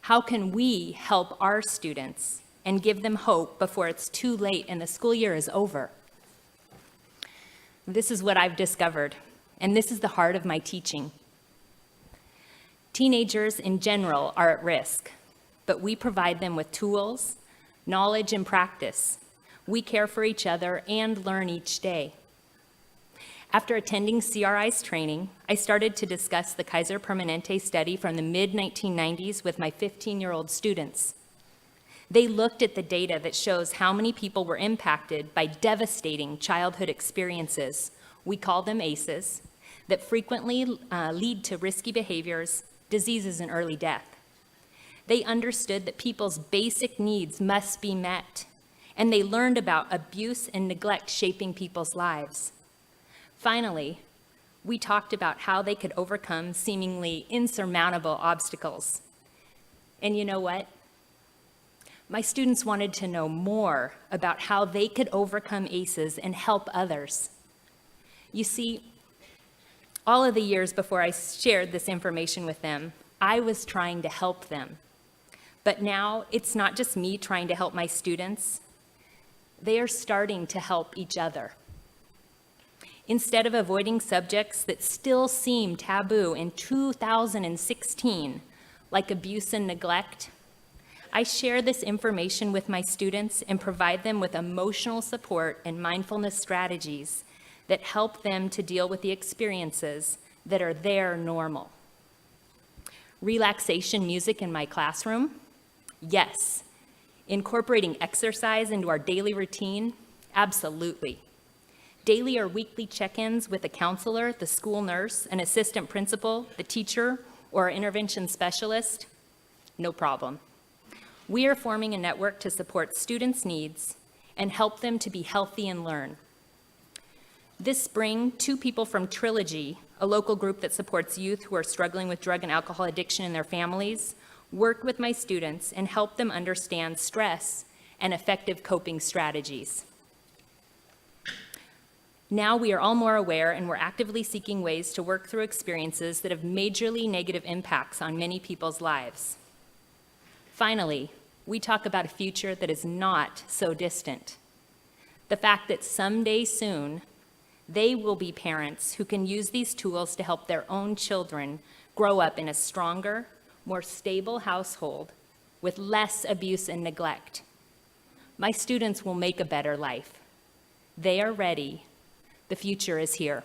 How can we help our students and give them hope before it's too late and the school year is over? This is what I've discovered, and this is the heart of my teaching. Teenagers in general are at risk, but we provide them with tools, knowledge, and practice. We care for each other and learn each day. After attending CRI's training, I started to discuss the Kaiser Permanente study from the mid-1990s with my 15-year-old students. They looked at the data that shows how many people were impacted by devastating childhood experiences, we call them ACEs, that frequently lead to risky behaviors, diseases, and early death. They understood that people's basic needs must be met, and they learned about abuse and neglect shaping people's lives. Finally, we talked about how they could overcome seemingly insurmountable obstacles. And you know what? My students wanted to know more about how they could overcome ACEs and help others. You see, all of the years before I shared this information with them, I was trying to help them. But now it's not just me trying to help my students. They are starting to help each other. Instead of avoiding subjects that still seem taboo in 2016, like abuse and neglect, I share this information with my students and provide them with emotional support and mindfulness strategies that help them to deal with the experiences that are their normal. Relaxation music in my classroom? Yes. Incorporating exercise into our daily routine? Absolutely. Daily or weekly check-ins with a counselor, the school nurse, an assistant principal, the teacher, or our intervention specialist? No problem. We are forming a network to support students' needs and help them to be healthy and learn. This spring, 2 people from Trilogy, a local group that supports youth who are struggling with drug and alcohol addiction in their families, worked with my students and helped them understand stress and effective coping strategies. Now we are all more aware, and we're actively seeking ways to work through experiences that have majorly negative impacts on many people's lives. Finally, we talk about a future that is not so distant. The fact that someday soon, they will be parents who can use these tools to help their own children grow up in a stronger, more stable household with less abuse and neglect. My students will make a better life. They are ready. The future is here.